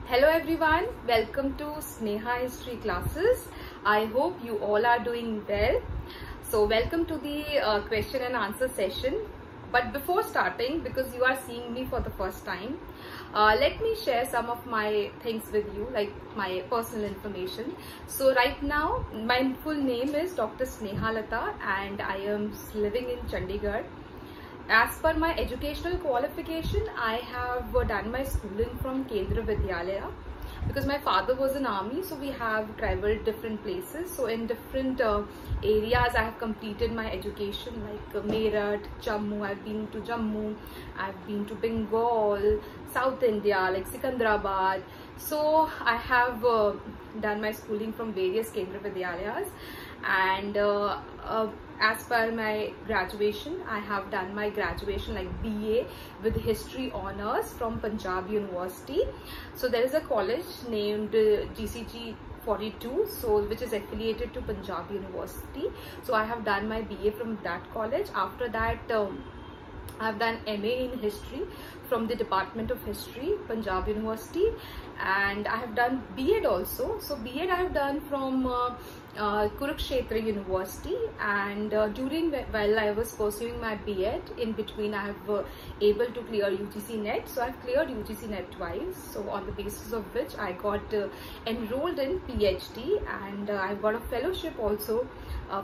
Hello everyone, welcome to Sneha History classes. I hope you all are doing well. So welcome to the question and answer session. But before starting, because you are seeing me for the first time, let me share some of my things with you, like my personal information. So right now, my full name is Dr. Sneha Lata and I am living in Chandigarh. As per my educational qualification, I have done my schooling from Kendra Vidyalaya because my father was in army, so we have traveled different places. So in different areas, I have completed my education like Meerut, Jammu. I've been to Jammu, I've been to Bengal, South India like Sikandrabad. So I have done my schooling from various Kendra Vidyalayas, and as per my graduation, I have done my graduation like BA with history honors from Punjab University. So there is a college named GCG 42, so which is affiliated to Punjab University. So I have done my BA from that college. After that, I have done MA in history from the Department of History, Punjab University, and I have done B.Ed also. So B.Ed I have done from Kurukshetra University, and while I was pursuing my B.Ed, in between I have able to clear UGC NET. So I have cleared UGC NET twice, so on the basis of which I got enrolled in PhD, and I got a fellowship also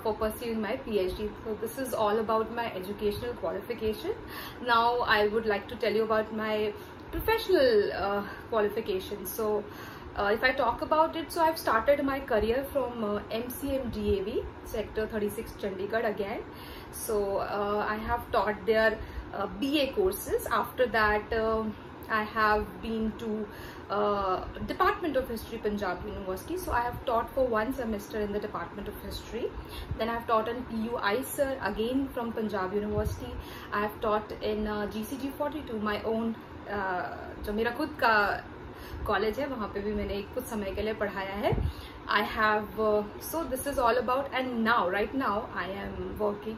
for pursuing my PhD. So this is all about my educational qualification. Now I would like to tell you about my professional qualifications. So if I talk about it, so I've started my career from MCM DAV, Sector 36 Chandigarh again. So I have taught their BA courses. After that, I have been to Department of History, Punjab University. So I have taught for 1 semester in the Department of History. Then I have taught in PU ISER again from Punjab University. I have taught in GCG 42, my own जो मेरा खुद का college है, वहाँ पे भी मैंने कुछ समय के लिए पढ़ाया है. I have so this is all about, and now right now I am working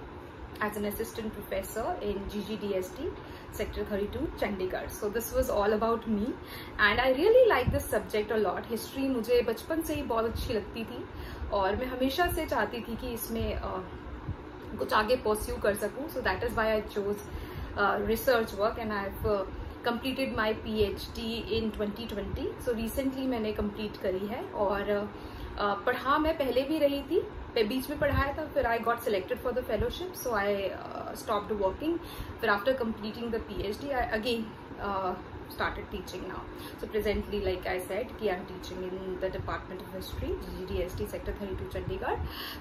as an assistant professor in GGDST Sector 32 Chandigarh. So this was all about me, and I really like this subject a lot. History मुझे बचपन से ही बहुत अच्छी लगती थी और मैं हमेशा से चाहती थी कि इसमें कुछ आगे pursue कर सकूं. So that is why I chose research work, and I've completed my PhD in 2020. So recently मैंने complete करी है, और पढ़ा मैं पहले भी रही थी, बीच में पढ़ाया था, फिर I got selected for the fellowship, so I stopped working. फिर after completing the PhD, I again started teaching now. So presently, like I said, कि I'm teaching in the Department of History, GGDST Sector 32 Chandigarh.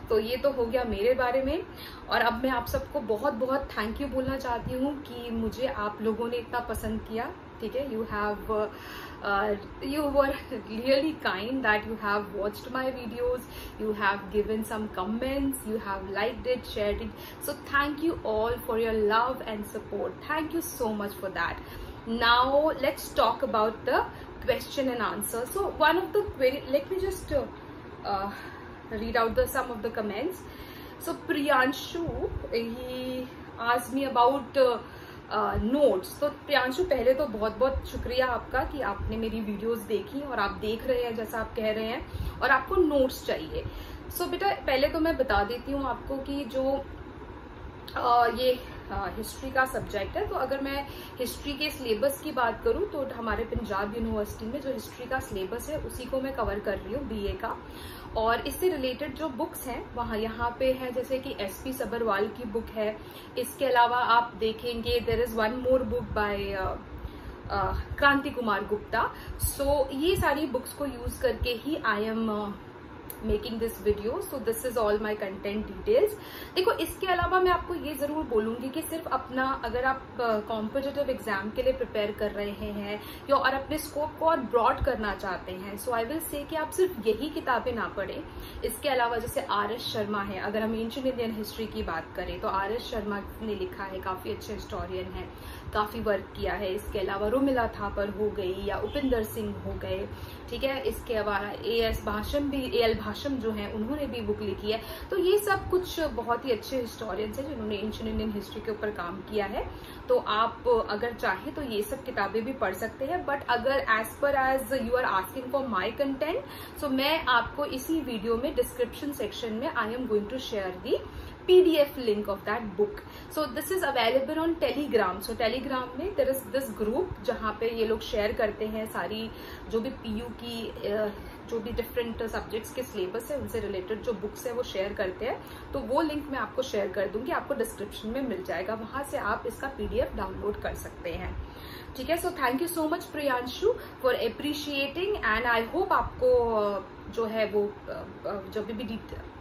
तो ये तो हो गया मेरे बारे में, और अब मैं आप सबको बहुत बहुत थैंक यू बोलना चाहती हूँ कि मुझे आप लोगों ने इतना पसंद किया. ठीक है, you were really kind that you have watched my videos, you have given some comments, you have liked it, shared it. So thank you all for your love and support. Thank you so much for that. Now let's talk about the question and answer. So one of the query, let me just read out some of the comments. So Priyanshu, he asked me about notes. तो प्रियांशु, पहले तो बहुत बहुत शुक्रिया आपका कि आपने मेरी वीडियोस देखी और आप देख रहे हैं जैसा आप कह रहे हैं, और आपको नोट्स चाहिए. सो बेटा, पहले तो मैं बता देती हूँ आपको कि जो ये हिस्ट्री का सब्जेक्ट है, तो अगर मैं हिस्ट्री के सिलेबस की बात करूँ तो हमारे पंजाब यूनिवर्सिटी में जो हिस्ट्री का सिलेबस है उसी को मैं कवर कर रही हूँ, बीए का. और इससे रिलेटेड जो बुक्स हैं वहाँ यहाँ पे है, जैसे कि एसपी सबरवाल की बुक है. इसके अलावा आप देखेंगे there is one more book by Kranti Kumar Gupta. सो ये सारी बुक्स को यूज करके ही I am making this video. So this is all my content details. देखो, इसके अलावा मैं आपको ये जरूर बोलूंगी कि सिर्फ अपना, अगर आप कॉम्पिटिटिव एग्जाम के लिए प्रिपेयर कर रहे हैं या और अपने स्कोप को और ब्रॉड करना चाहते हैं, सो आई विल से कि आप सिर्फ यही किताबें ना पढ़ें. इसके अलावा जैसे आर.एस. शर्मा है, अगर हम एंशिएंट इंडियन हिस्ट्री की बात करें तो आर.एस. शर्मा ने लिखा है, काफी अच्छे हिस्टोरियन है. काफ़ी वर्क किया है। इसके अलावा रुमिला थापर हो गई या उपिंदर सिंह हो गए, ठीक है। इसके अलावा ए.एल. भाषम जो हैं उन्होंने भी बुक लिखी है। तो ये सब कुछ बहुत ही अच्छे हिस्टोरियंस हैं जिन्होंने एंशिएंट इंडियन हिस्ट्री के ऊपर काम किया है। तो आप अगर चाहे तो ये सब किताबें भी पढ़ सकते हैं। बट अगर as per as you are asking for my content, so मैं आपको इसी वीडियो में डिस्क्रिप्शन सेक्शन में I am going to share the PDF link of that book. So this is available on Telegram. So Telegram में there is this group जहाँ पे ये लोग शेयर करते हैं सारी जो भी PU की जो भी डिफरेंट सब्जेक्ट्स के सिलेबस है उनसे रिलेटेड जो बुक्स है वो शेयर करते हैं। तो वो लिंक मैं आपको शेयर कर दूंगी, आपको डिस्क्रिप्शन में मिल जाएगा, वहां से आप इसका PDF डाउनलोड कर सकते हैं, ठीक है। सो thank you so much Priyanshu for appreciating, and I hope आपको जो है वो जब भी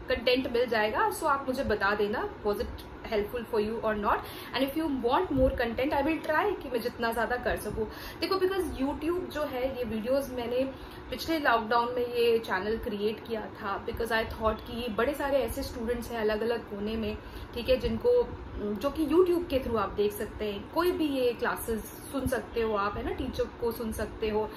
कंटेंट मिल जाएगा सो आप मुझे बता देना was it helpful for you और not, and if you want more content I will try कि मैं जितना ज्यादा कर सकूं। देखो बिकॉज यूट्यूब जो है ये वीडियोस मैंने पिछले लॉकडाउन में ये चैनल क्रिएट किया था बिकॉज आई थॉट कि बड़े सारे ऐसे स्टूडेंट्स हैं अलग अलग कोने में, ठीक है, जिनको जो कि यूट्यूब के थ्रू आप देख सकते हैं, कोई भी ये क्लासेस सुन सकते हो आप, है ना, टीचर को सुन सकते हो।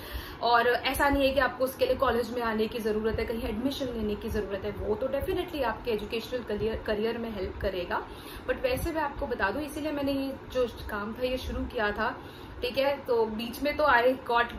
और ऐसा नहीं है कि आपको उसके लिए कॉलेज में आने की जरूरत है, कहीं एडमिशन लेने की जरूरत है, वो तो डेफिनेटली आपके एजुकेशनल करियर में हेल्प करेगा। बट वैसे मैं आपको बता दूं, इसीलिए मैंने ये जो काम था ये शुरू किया था, ठीक है। तो बीच में तो I got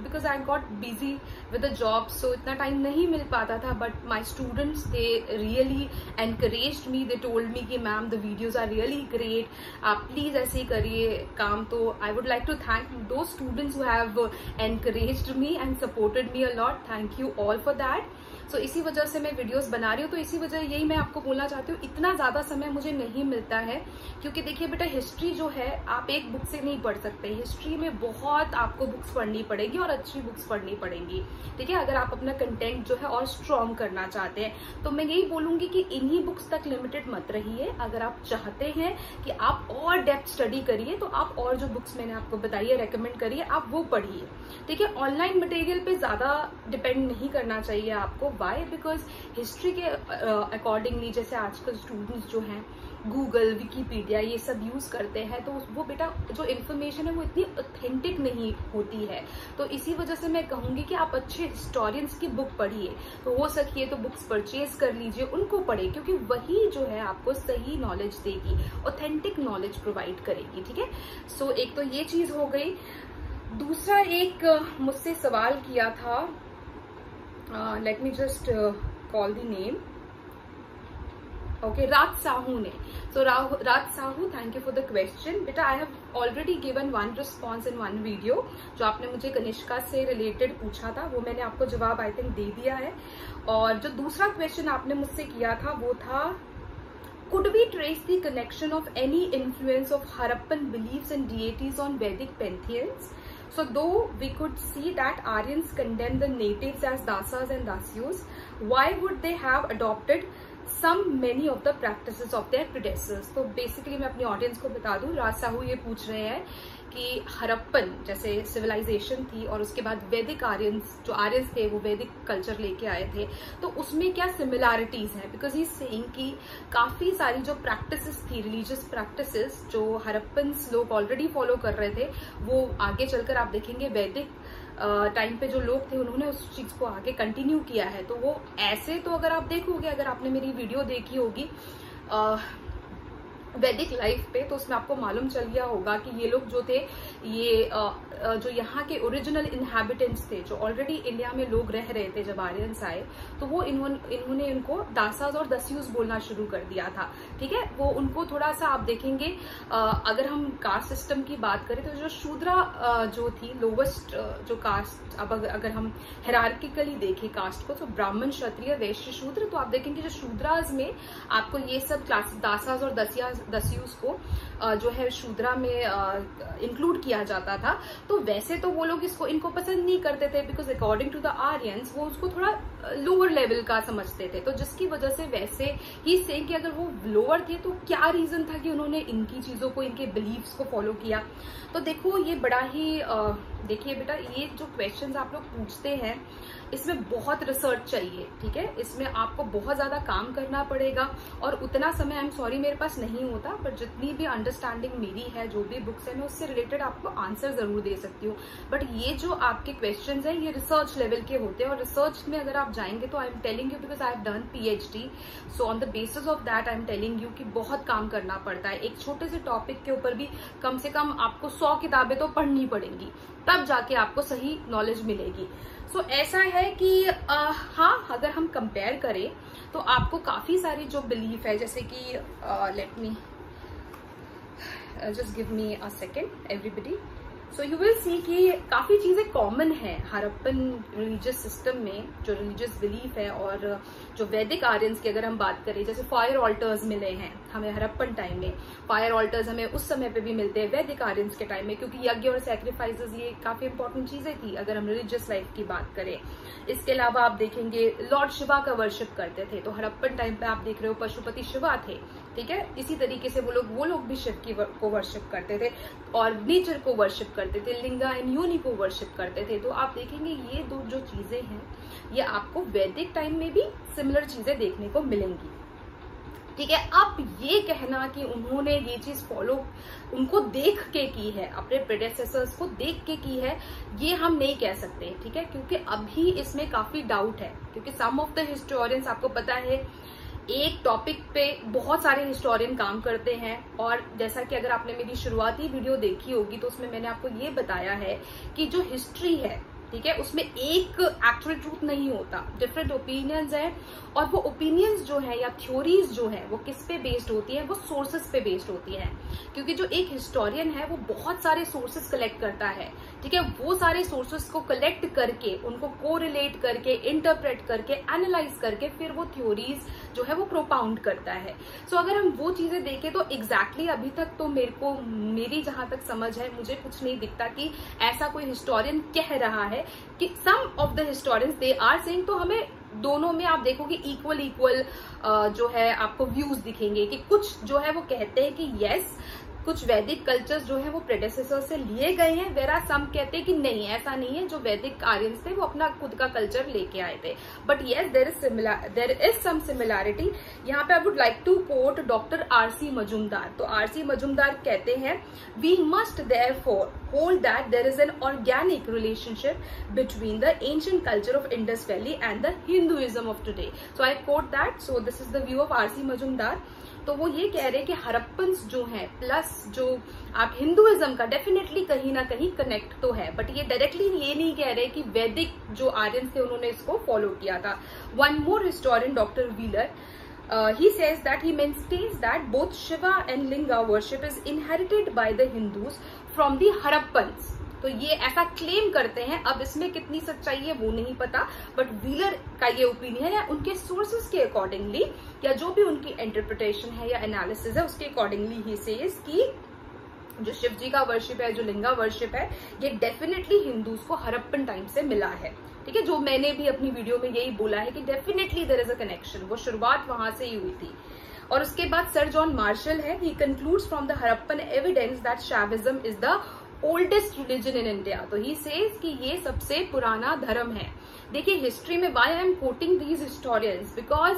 busy with the job, so इतना टाइम नहीं मिल पाता था। But my students they really encouraged me, they told me कि ma'am the videos are really great, आप प्लीज ऐसे ही करिए काम। तो I would like to thank those students who have encouraged me and supported me a lot. Thank you all for that. So इसी वजह से मैं वीडियोस बना रही हूँ। तो इसी वजह यही मैं आपको बोलना चाहती हूँ, इतना ज्यादा समय मुझे नहीं मिलता है, क्योंकि देखिए बेटा हिस्ट्री जो है आप एक बुक से नहीं पढ़ सकते। हिस्ट्री में बहुत आपको बुक्स पढ़नी पड़ेगी और अच्छी बुक्स पढ़नी पड़ेंगी, ठीक है, अगर आप अपना कंटेंट जो है और स्ट्रॉन्ग करना चाहते हैं। तो मैं यही बोलूंगी कि इन्हीं बुक्स तक लिमिटेड मत रहिए। अगर आप चाहते हैं कि आप और डेप्थ स्टडी करिए तो आप और जो बुक्स मैंने आपको बताई है रेकमेंड करिए, आप वो पढ़िए, ठीक है। ऑनलाइन मटेरियल पे ज्यादा डिपेंड नहीं करना चाहिए आपको। वाई? बिकॉज हिस्ट्री के अकॉर्डिंगली जैसे आजकल स्टूडेंट्स जो हैं गूगल, विकीपीडिया ये सब यूज करते हैं, तो वो बेटा जो इन्फॉर्मेशन है वो इतनी ऑथेंटिक नहीं होती है। तो इसी वजह से मैं कहूंगी कि आप अच्छे हिस्टोरियंस की बुक पढ़िए, तो हो सके तो बुक्स परचेज कर लीजिए, उनको पढ़िए, क्योंकि वही जो है आपको सही नॉलेज देगी, ऑथेंटिक नॉलेज प्रोवाइड करेगी, ठीक है। सो एक तो ये चीज हो गई। दूसरा एक मुझसे सवाल किया था, let me just call the name, okay, Raj Sahu ने। So Raj Sahu, thank you for the question. बेटा I have already given one response in one video. जो आपने मुझे कनिष्का से रिलेटेड पूछा था वो मैंने आपको जवाब आई थिंक दे दिया है। और जो दूसरा क्वेश्चन आपने मुझसे किया था वो था, could we trace the connection of any influence of Harappan beliefs and deities on Vedic pantheons? So though we could see that Aryans condemned the natives as dasas and dasyus, why would they have adopted many of the practices of their predecessors? तो basically मैं अपनी audience को बता दूं, राज साहू ये पूछ रहे हैं कि हरप्पन जैसे सिविलाइजेशन थी और उसके बाद वैदिक आर्यंस, जो आर्यंस थे वो वैदिक कल्चर लेके आए थे, तो उसमें क्या सिमिलैरिटीज हैं। बिकॉज ही सेइंग कि काफी सारी जो प्रैक्टिसेस थी, रिलीजियस प्रैक्टिसेस जो हरप्पन्स लोग ऑलरेडी फॉलो कर रहे थे, वो आगे चलकर आप देखेंगे वैदिक टाइम पे जो लोग थे उन्होंने उस चीज को आगे कंटिन्यू किया है। तो वो ऐसे, तो अगर आप देखोगे, अगर आपने मेरी वीडियो देखी होगी वैदिक लाइफ पे, तो उसमें आपको मालूम चल गया होगा कि ये लोग जो थे, ये जो यहाँ के ओरिजिनल इनहैबिटेंट्स थे, जो ऑलरेडी इंडिया में लोग रह रहे थे जब आर्यंस आए, तो वो इन्होंने इनको दासाज और दस्यूस बोलना शुरू कर दिया था, ठीक है। वो उनको थोड़ा सा आप देखेंगे, अगर हम कास्ट सिस्टम की बात करें तो जो शूद्रा जो थी, लोवेस्ट जो कास्ट, अब अगर हम हायरार्किकली देखें कास्ट को, तो ब्राह्मण, क्षत्रिय, वैश्य, शूद्र, तो आप देखेंगे जो शूद्राज में आपको ये सब क्लास दासाज और दस्यूस को जो है शूद्रा में इंक्लूड किया जाता था। तो वैसे तो वो लोग इनको पसंद नहीं करते थे, because according to the Aryans वो उसको थोड़ा लोअर लेवल का समझते थे। तो जिसकी वजह से वैसे ही से कि अगर वो लोअर थे तो क्या रीजन था कि उन्होंने इनकी चीजों को, इनके बिलीव्स को फॉलो किया। तो देखो ये बड़ा ही देखिए बेटा, ये जो क्वेश्चंस आप लोग पूछते हैं इसमें बहुत रिसर्च चाहिए, ठीक है, इसमें आपको बहुत ज्यादा काम करना पड़ेगा और उतना समय आई एम सॉरी मेरे पास नहीं होता, बट जितनी भी अंडरस्टैंडिंग मेरी है, जो भी बुक्स है, मैं उससे रिलेटेड आपको आंसर जरूर दे सकती हूँ। बट ये जो आपके क्वेश्चंस हैं ये रिसर्च लेवल के होते हैं और रिसर्च में अगर आप जाएंगे तो आई am telling you because I have done PhD, so on the basis of that I am telling you कि बहुत काम करना पड़ता है। एक छोटे से टॉपिक के ऊपर भी कम से कम आपको 100 किताबें तो पढ़नी पड़ेंगी, तब जाके आपको सही नॉलेज मिलेगी। सो ऐसा है कि हाँ, अगर हम कंपेयर करें तो आपको काफी सारी जो बिलीफ है, जैसे कि late me just give me a second everybody, so you will see कि काफी चीजें कॉमन है हड़प्पन रिलीजियस सिस्टम में, जो रिलीजियस बिलीफ है। और जो वैदिक आर्यंस की अगर हम बात करें, जैसे फायर ऑल्टर्स मिले हैं हमें हड़प्पन टाइम में, फायर ऑल्टर्स हमें उस समय पे भी मिलते हैं वैदिक आर्यंस के टाइम में, क्योंकि यज्ञ और सैक्रिफाइसेस ये काफी इंपॉर्टेंट चीजें थी अगर हम रिलीजियस लाइफ की बात करें। इसके अलावा आप देखेंगे लॉर्ड शिवा का वर्शिप करते थे, तो हड़प्पन टाइम पे आप देख रहे हो पशुपति शिवा थे, ठीक है। इसी तरीके से वो लोग भी शिव को वर्शिप करते थे और नेचर को वर्शिप करते थे, लिंगा एंड योनि को वर्शिप करते थे। तो आप देखेंगे ये दो जो चीजें हैं ये आपको वैदिक टाइम में भी सिमिलर चीजें देखने को मिलेंगी, ठीक है। अब ये कहना कि उन्होंने ये चीज फॉलो उनको देख के की है, अपने प्रेडेसेसर्स को देख के की है, ये हम नहीं कह सकते, ठीक है, क्योंकि अभी इसमें काफी डाउट है, क्योंकि सम ऑफ द हिस्टोरियंस, आपको पता है एक टॉपिक पे बहुत सारे हिस्टोरियन काम करते हैं। और जैसा कि अगर आपने मेरी शुरुआती वीडियो देखी होगी तो उसमें मैंने आपको ये बताया है कि जो हिस्ट्री है, ठीक है, उसमें एक एक्चुअल ट्रूथ नहीं होता, डिफरेंट ओपिनियंस है। और वो ओपिनियंस जो है या थ्योरीज जो है वो किस पे बेस्ड होती है, वो सोर्सेस पे बेस्ड होती है, क्योंकि जो एक हिस्टोरियन है वो बहुत सारे सोर्सेस कलेक्ट करता है, ठीक है। वो सारे सोर्सेस को कलेक्ट करके उनको कोरिलेट करके इंटरप्रेट करके एनालाइज करके फिर वो थ्योरीज जो है वो प्रोपाउंड करता है। सो अगर हम वो चीजें देखें तो एग्जैक्टली अभी तक तो मेरी जहां तक समझ है मुझे कुछ नहीं दिखता कि ऐसा कोई हिस्टोरियन कह रहा है कि some of the historians they are saying. तो हमें दोनों में आप देखोगे इक्वल जो है आपको व्यूज दिखेंगे कि कुछ जो है वो कहते हैं कि यस कुछ वैदिक कल्चर्स जो है वो प्रेडेसेसर से लिए गए हैं, वेरा सम कहते हैं कि नहीं ऐसा नहीं है, जो वैदिक आर्यंस थे वो अपना खुद का कल्चर लेके आए थे। But yes there is some similarity. यहाँ पे I would like to quote doctor RC Majumdar. तो RC मजुमदार कहते हैं we must therefore hold that there is an organic relationship between the ancient culture of Indus Valley and the Hinduism of today. So I quote that. So this is the view of RC Majumdar. तो वो ये कह रहे हैं कि Harappans जो हैं plus जो आप हिंदुइज्म का डेफिनेटली कहीं ना कहीं कनेक्ट तो है, बट ये डायरेक्टली ये नहीं कह रहे कि वैदिक जो आर्यंस थे उन्होंने इसको फॉलो किया था। One more historian doctor wheeler he says that he maintains that both Shiva and Linga worship is inherited by the Hindus from the Harappans. तो ये ऐसा क्लेम करते हैं, अब इसमें कितनी सच्चाई है वो नहीं पता, बट व्हीलर का ये ओपिनियन है उनके सोर्सेस के अकॉर्डिंगली या जो भी उनकी इंटरप्रिटेशन है या एनालिसिस है उसके अकॉर्डिंगली ही सेज कि जो शिव जी का वर्शिप है, जो लिंगा वर्शिप है, ये डेफिनेटली हिंदूज को हड़प्पन टाइम से मिला है, ठीक है। जो मैंने भी अपनी वीडियो में यही बोला है कि definitely there is a connection, वो शुरुआत वहां से ही हुई थी। और उसके बाद सर जॉन मार्शल है, he concludes from the Harappan evidence that Shaivism is the oldest religion in India. तो ही सेज कि ये सबसे पुराना धर्म है। देखिए हिस्ट्री में why I am quoting these historians because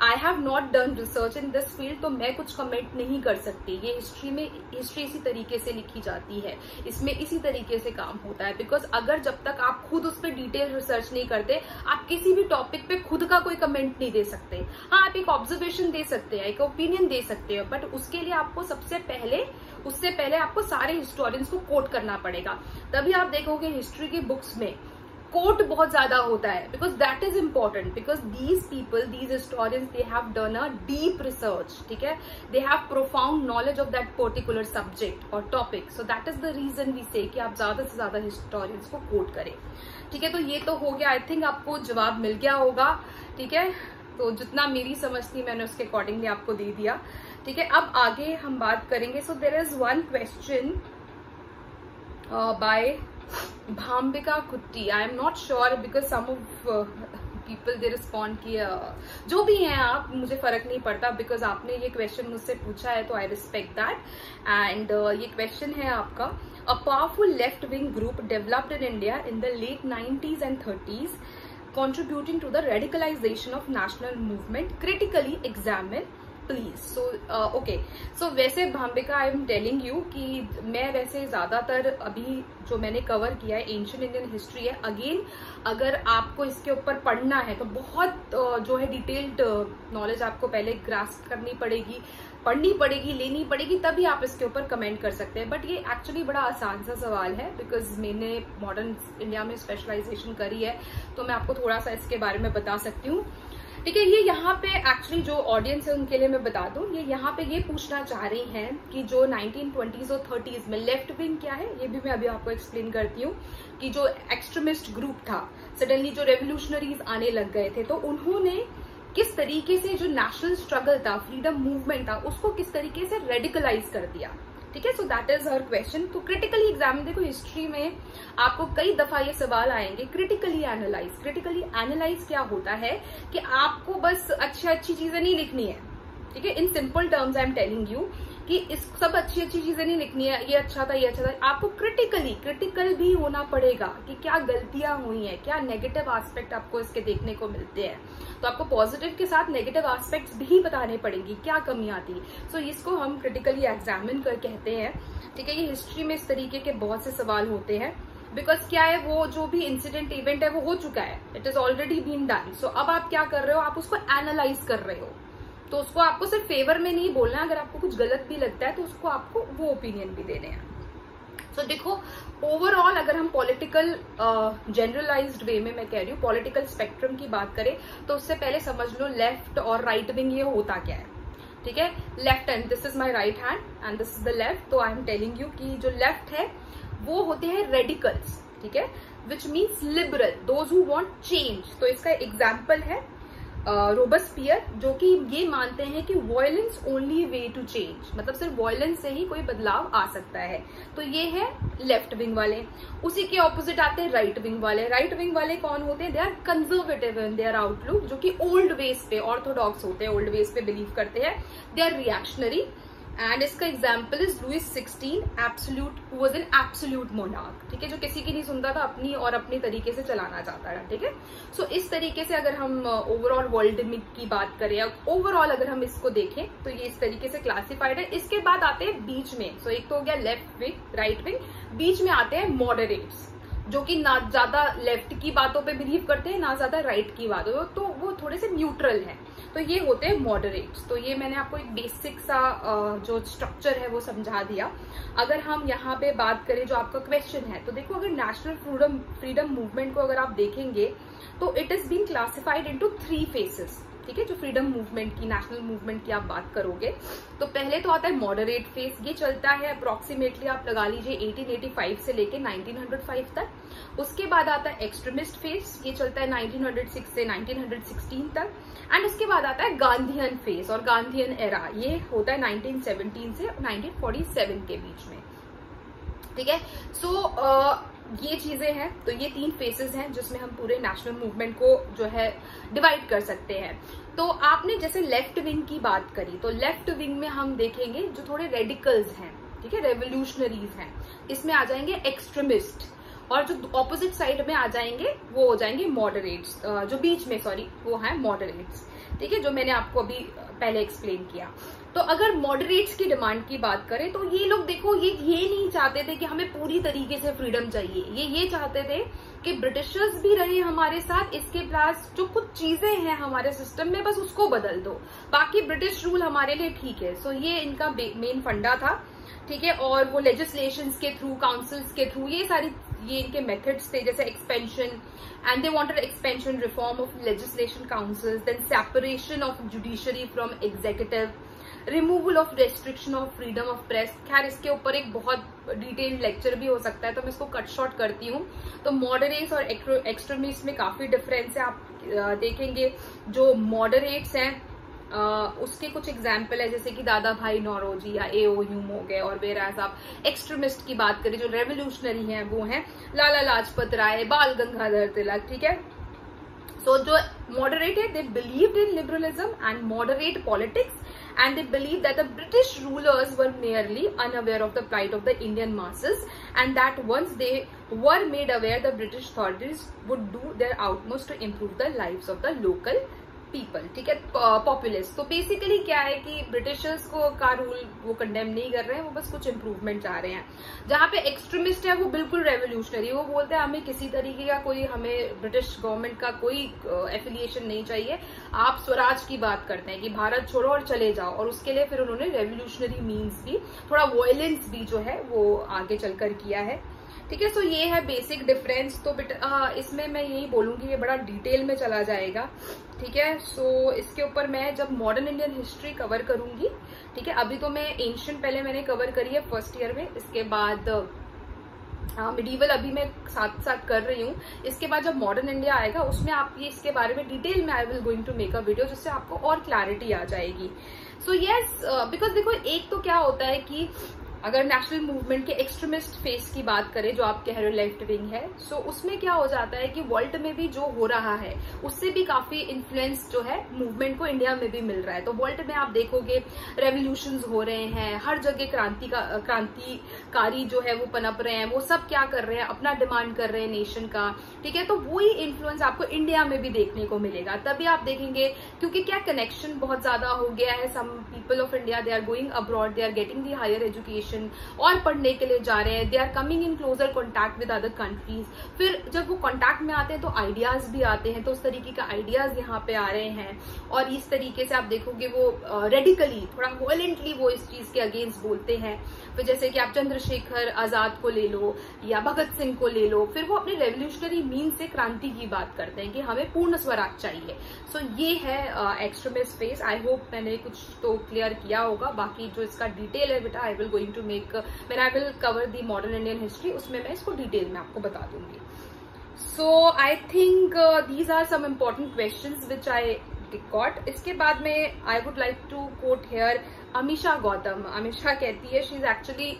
I have not done research in this field, तो मैं कुछ कमेंट नहीं कर सकती। ये हिस्ट्री इसी तरीके से लिखी जाती है, इसमें इसी तरीके से काम होता है। बिकॉज अगर जब तक आप खुद उस पर डिटेल रिसर्च नहीं करते, आप किसी भी टॉपिक पे खुद का कोई कमेंट नहीं दे सकते। हाँ, आप एक ऑब्जर्वेशन दे सकते हैं, एक ओपिनियन दे सकते हो, बट उसके लिए आपको उससे पहले आपको सारे हिस्टोरियंस को कोट करना पड़ेगा। तभी आप देखोगे हिस्ट्री की बुक्स में कोट बहुत ज्यादा होता है, because that is important, because these people, these historians, they have done a deep research, ठीक है, they have profound knowledge of that particular subject और topic. So that is the reason we say कि आप ज्यादा से ज्यादा historians को coat करें, ठीक है। तो ये तो हो गया, आई थिंक आपको जवाब मिल गया होगा, ठीक है। तो जितना मेरी समझ थी मैंने उसके अकॉर्डिंगली आपको दे दिया, ठीक है। अब आगे हम बात करेंगे। So there is one question by Bhambika Kutty, I am not sure because some of people they respond किया, जो भी हैं आप, मुझे फर्क नहीं पड़ता, बिकॉज आपने ये क्वेश्चन मुझसे पूछा है तो आई रिस्पेक्ट दैट। एंड ये क्वेश्चन है आपका, a powerful left wing group developed in India in the late 90s and 30s contributing to the radicalization of national movement, critically examine please. So okay, so वैसे Bhambika I am telling you कि मैं वैसे ज्यादातर अभी जो मैंने cover किया है एंशिएंट इंडियन हिस्ट्री है. अगेन अगर आपको इसके ऊपर पढ़ना है तो बहुत जो है डिटेल्ड नॉलेज आपको पहले ग्रास्प करनी पड़ेगी, पढ़नी पड़ेगी, लेनी पड़ेगी, तभी आप इसके ऊपर कमेंट कर सकते हैं. बट ये एक्चुअली बड़ा आसान सा सवाल है बिकॉज मैंने मॉडर्न इंडिया में स्पेशलाइजेशन करी है, तो मैं आपको थोड़ा सा इसके बारे में बता सकती हूँ. ठीक है, ये यहाँ पे एक्चुअली जो ऑडियंस है उनके लिए मैं बता दूं, ये यहाँ पे ये पूछना चाह रही हैं कि जो 1920s और 30s में लेफ्ट विंग क्या है, ये भी मैं अभी आपको एक्सप्लेन करती हूँ. कि जो एक्सट्रीमिस्ट ग्रुप था, सडनली जो रेवोल्यूशनरीज आने लग गए थे, तो उन्होंने किस तरीके से जो नेशनल स्ट्रगल था, फ्रीडम मूवमेंट था, उसको किस तरीके से रेडिकलाइज कर दिया. ठीक है, सो दैट इज हर क्वेश्चन. तो क्रिटिकली एग्जामिन, देखो हिस्ट्री में आपको कई दफा ये सवाल आएंगे, क्रिटिकली एनालाइज. क्रिटिकली एनालाइज क्या होता है कि आपको बस अच्छी चीजें नहीं लिखनी है. ठीक है, in simple terms I am telling you कि इस सब अच्छी चीजें नहीं लिखनी है, ये अच्छा था, ये अच्छा था. आपको क्रिटिकल भी होना पड़ेगा कि क्या गलतियां हुई हैं, क्या नेगेटिव एस्पेक्ट आपको इसके देखने को मिलते हैं. तो आपको पॉजिटिव के साथ नेगेटिव एस्पेक्ट्स भी बताने पड़ेंगी, क्या कमियां थी. सो इसको हम क्रिटिकली एग्जामिन कर कहते हैं. ठीक है, ये हिस्ट्री में इस तरीके के बहुत से सवाल होते हैं बिकॉज क्या है, वो जो भी इंसिडेंट इवेंट है वो हो चुका है, it is already been done. So अब आप क्या कर रहे हो, आप उसको एनालाइज कर रहे हो. तो उसको आपको सिर्फ फेवर में नहीं बोलना है, अगर आपको कुछ गलत भी लगता है तो उसको आपको वो ओपिनियन भी देने हैं. सो देखो ओवरऑल अगर हम पॉलिटिकल जनरलाइज्ड वे में, मैं कह रही हूँ पॉलिटिकल स्पेक्ट्रम की बात करें, तो उससे पहले समझ लो लेफ्ट और राइट विंग ये होता क्या है. ठीक है, left hand, this is my right hand and this is the left. तो आई एम टेलिंग यू कि जो लेफ्ट है वो होते हैं रेडिकल्स. ठीक है, which means liberal, those who want change. तो इसका एग्जाम्पल है रोबस्पियर, जो कि ये मानते हैं कि violence only way to change, मतलब सिर्फ वॉयलेंस से ही कोई बदलाव आ सकता है. तो ये है लेफ्ट विंग वाले. उसी के ऑपोजिट आते हैं राइट विंग वाले. राइट विंग वाले कौन होते हैं, they are conservative in their outlook, जो कि ओल्ड वेज पे ऑर्थोडॉक्स होते हैं, ओल्ड वेज पे बिलीव करते हैं. दे आर रिएक्शनरी एंड इसका example is Louis 16 absolute, who was an absolute monarch. ठीक है, जो किसी की नहीं सुनता था, अपनी और अपने तरीके से चलाना चाहता था. ठीक है, सो इस तरीके से अगर हम ओवरऑल वर्ल्ड में की बात करें, ओवरऑल अगर हम इसको देखें तो ये इस तरीके से क्लासिफाइड है. इसके बाद आते हैं बीच में. सो एक तो हो गया लेफ्ट विंग, राइट विंग, बीच में आते हैं मॉडरेट्स, जो कि ना ज्यादा लेफ्ट की बातों पे बिलीव करते हैं, ना ज्यादा राइट की बातों, तो वो थोड़े से न्यूट्रल हैं. तो ये होते हैं मॉडरेट्स. तो ये मैंने आपको एक बेसिक सा जो स्ट्रक्चर है वो समझा दिया. अगर हम यहाँ पे बात करें जो आपका क्वेश्चन है, तो देखो अगर नेशनल फ्रीडम मूवमेंट को अगर आप देखेंगे तो it is been classified into 3 phases. ठीक है, जो फ्रीडम मूवमेंट की, नेशनल मूवमेंट की आप बात करोगे तो पहले तो आता है मॉडरेट फेस. ये चलता है अप्रोक्सीमेटली आप लगा लीजिए 1885 से लेके 1905 तक. उसके बाद आता है एक्सट्रीमिस्ट फेस, ये चलता है 1906 से 1916 तक. एंड उसके बाद आता है गांधीयन फेस और गांधीयन एरा, ये होता है 1917 से 1947 के बीच में. ठीक है, सो ये चीजें हैं. तो ये 3 फेसेस हैं जिसमें हम पूरे नेशनल मूवमेंट को जो है डिवाइड कर सकते हैं. तो आपने जैसे लेफ्ट विंग की बात करी, तो लेफ्ट विंग में हम देखेंगे जो थोड़े रेडिकल्स हैं, ठीक है, रेवोल्यूशनरीज हैं, इसमें आ जाएंगे एक्सट्रीमिस्ट. और जो ऑपोजिट साइड में आ जाएंगे वो हो जाएंगे मॉडरेट्स, जो बीच में सॉरी वो है मॉडरेट्स. ठीक है, जो मैंने आपको अभी पहले एक्सप्लेन किया. तो अगर मॉडरेट्स की डिमांड की बात करें तो ये लोग देखो ये नहीं चाहते थे कि हमें पूरी तरीके से फ्रीडम चाहिए. ये चाहते थे कि ब्रिटिशर्स भी रहे हमारे साथ, इसके प्लस जो कुछ चीजें हैं हमारे सिस्टम में बस उसको बदल दो, बाकी ब्रिटिश रूल हमारे लिए ठीक है. सो ये इनका मेन फंडा था. ठीक है, और वो लेजिस्लेशंस के थ्रू, काउंसिल्स के थ्रू, ये इनके मेथड्स थे, जैसे expansion, and they wanted expansion, reform of legislation councils, then separation of judiciary from executive, removal of restriction of freedom of press. खैर इसके ऊपर एक बहुत डिटेल्ड लेक्चर भी हो सकता है, तो मैं इसको कट शॉर्ट करती हूँ. तो मॉडरेट्स और एक्सट्रीमिस्ट में काफी डिफरेंस है. आप देखेंगे जो मॉडरेट्स हैं उसके कुछ एग्जाम्पल है, जैसे कि दादा भाई नौरोजी या A.O. ह्यूम हो गए. और वेराज आप एक्सट्रीमिस्ट की बात करें, जो रेवोल्यूशनरी हैं वो हैं लाला लाजपत राय, बाल गंगाधर तिलक. ठीक है, सो जो मॉडरेट है, they believed in liberalism and moderate politics, and they believed that the British rulers were merely unaware of the plight of the Indian masses, and that once they were made aware the British authorities would do their utmost to improve the lives of the local people, ठीक है, populace. तो basically क्या है कि Britishers को का rule वो condemn नहीं कर रहे हैं, वो बस कुछ इंप्रूवमेंट चाह रहे हैं। जहां पे एक्सट्रीमिस्ट है वो बिल्कुल रेवोल्यूशनरी, वो बोलते हैं हमें किसी तरीके का कोई, हमें ब्रिटिश गवर्नमेंट का कोई एफिलिएशन नहीं चाहिए, आप स्वराज की बात करते हैं कि भारत छोड़ो और चले जाओ। और उसके लिए फिर उन्होंने रेवोल्यूशनरी मीन्स भी, थोड़ा वायलेंस भी जो है वो आगे चलकर किया है, ठीक है। सो ये है बेसिक डिफरेंस। तो इसमें मैं यही बोलूंगी, ये बड़ा डिटेल में चला जाएगा, ठीक है। सो इसके ऊपर मैं जब मॉडर्न इंडियन हिस्ट्री कवर करूंगी, ठीक है, अभी तो मैं एंशिएंट पहले मैंने कवर करी है फर्स्ट ईयर में, इसके बाद मिडीवल अभी मैं साथ साथ कर रही हूँ। इसके बाद जब मॉडर्न इंडिया आएगा उसमें आप ये इसके बारे में डिटेल में I will going to make a video, जिससे आपको और क्लैरिटी आ जाएगी। सो यस, बिकॉज देखो एक तो क्या होता है कि अगर नेशनल मूवमेंट के एक्सट्रीमिस्ट फेस की बात करें, जो आप कह रहे हो लेफ्ट विंग है, सो उसमें क्या हो जाता है कि वर्ल्ड में भी जो हो रहा है उससे भी काफी इन्फ्लुएंस जो है मूवमेंट को इंडिया में भी मिल रहा है। तो वर्ल्ड में आप देखोगे रेवोल्यूशंस हो रहे हैं, हर जगह क्रांतिकारी जो है वो पनप रहे हैं, वो सब क्या कर रहे हैं, अपना डिमांड कर रहे हैं नेशन का, ठीक है। तो वही इन्फ्लुएंस आपको इंडिया में भी देखने को मिलेगा। तभी आप देखेंगे, क्योंकि क्या कनेक्शन बहुत ज्यादा हो गया है, some people of India they are going abroad, they are getting the higher education और पढ़ने के लिए जा रहे हैं, they are coming in closer contact with other countries. फिर जब वो कॉन्टैक्ट में आते हैं तो आइडियाज भी आते हैं, तो उस तरीके का आइडियाज यहाँ पे आ रहे हैं। और इस तरीके से आप देखोगे वो रेडिकली, थोड़ा वायलेंटली वो इस चीज के अगेंस्ट बोलते हैं। फिर जैसे कि आप चंद्रशेखर आजाद को ले लो या भगत सिंह को ले लो, फिर वो अपने रेवोल्यूशनरी मीन से क्रांति की बात करते हैं कि हमें पूर्ण स्वराज चाहिए। सो ये है एक्सट्रीमिस्ट फेस। आई होप मैंने कुछ तो क्लियर किया होगा। बाकी जो इसका डिटेल है बेटा, I will going to make, when I will cover the modern Indian history, उसमें मैं इसको डिटेल में आपको बता दूंगी। So I think these are some important questions which I got. इसके बाद में I would like to quote here Amisha Gautam. Amisha कहती है, she is actually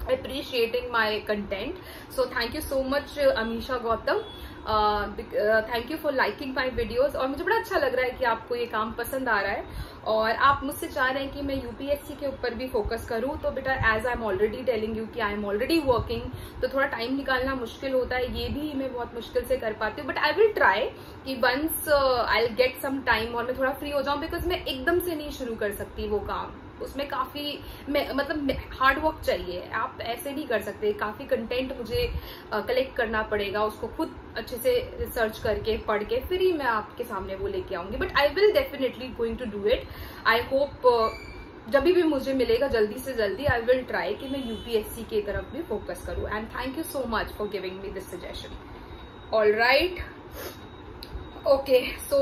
appreciating my content, so thank you so much Amisha Gautam, thank you for liking my videos. और मुझे बड़ा अच्छा लग रहा है कि आपको ये काम पसंद आ रहा है और आप मुझसे चाह रहे हैं कि मैं यूपीएससी के ऊपर भी फोकस करूं। तो बेटा as I am already telling you कि आई एम ऑलरेडी वर्किंग, तो थोड़ा टाइम निकालना मुश्किल होता है, ये भी मैं बहुत मुश्किल से कर पाती हूँ। बट आई विल ट्राई कि once I will get some time और मैं थोड़ा फ्री हो जाऊं, बिकॉज मैं एकदम से नहीं शुरू कर सकती वो काम, उसमें काफी मतलब हार्ड वर्क चाहिए, आप ऐसे नहीं कर सकते। काफी कंटेंट मुझे कलेक्ट करना पड़ेगा, उसको खुद अच्छे से रिसर्च करके पढ़ के फिर ही मैं आपके सामने वो लेके आऊंगी। But I will definitely going to do it. I hope जब भी मुझे मिलेगा जल्दी से जल्दी आई विल ट्राई कि मैं यूपीएससी की तरफ भी फोकस करूं। And thank you so much for giving me this suggestion. All right, okay, so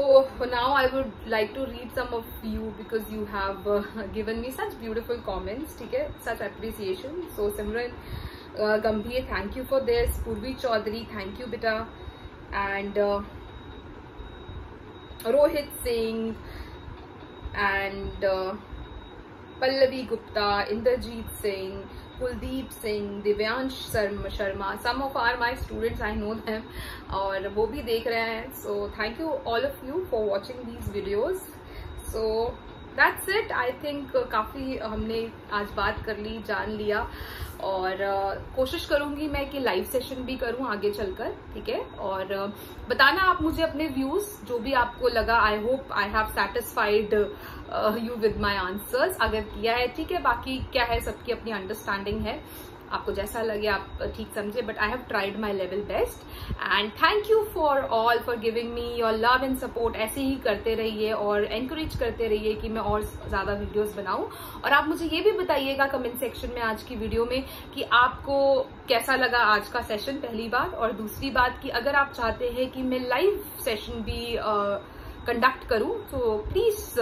now I would like to read some of you because you have given me such beautiful comments, ठीक है, such appreciation. So Simran Gambhir, thank you for this. Purvi Chaudhary, thank you beta. And Rohit Singh and Pallavi Gupta, Inderjeet Singh, Kuldeep Singh, Divyansh Sharma, some of are my students, I know them, और वो भी देख रहे हैं। So thank you all of you for watching these videos. So that's it. I think काफी हमने आज बात कर ली, जान लिया, और कोशिश करूंगी मैं कि लाइव सेशन भी करूं आगे चलकर, ठीक है। और बताना आप मुझे अपने व्यूज, जो भी आपको लगा। I hope I have satisfied you with my answers, अगर किया है ठीक है, बाकी क्या है सबकी अपनी अंडरस्टैंडिंग है, आपको जैसा लगे आप ठीक समझे। But I have tried my level best and thank you for all for giving me your love and support. ऐसे ही करते रहिए और एनकरेज करते रहिए कि मैं और ज्यादा वीडियोस बनाऊं। और आप मुझे ये भी बताइएगा कमेंट सेक्शन में आज की वीडियो में कि आपको कैसा लगा आज का सेशन, पहली बात। और दूसरी बात कि अगर आप चाहते हैं कि मैं लाइव सेशन भी कंडक्ट करूं तो please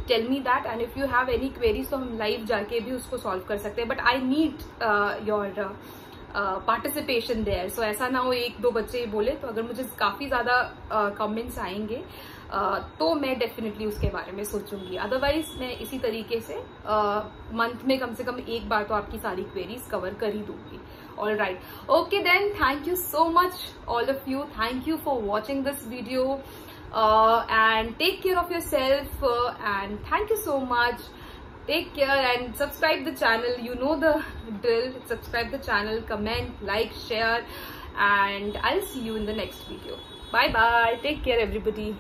tell me that, and if you have any queries तो हम लाइव जाके भी उसको सॉल्व कर सकते हैं। But I need your participation there. So ऐसा ना हो एक दो बच्चे बोले, तो अगर मुझे काफी ज्यादा कमेंट्स आएंगे तो मैं डेफिनेटली उसके बारे में सोचूंगी। अदरवाइज मैं इसी तरीके से मंथ में कम से कम एक बार तो आपकी सारी क्वेरीज कवर कर ही दूंगी। All right, okay then, thank you so much all of you, thank you for watching this video and take care of yourself and thank you so much. Take care and subscribe the channel. You know the drill. Subscribe the channel, comment, like, share, and I'll see you in the next video. Bye bye. Take care everybody.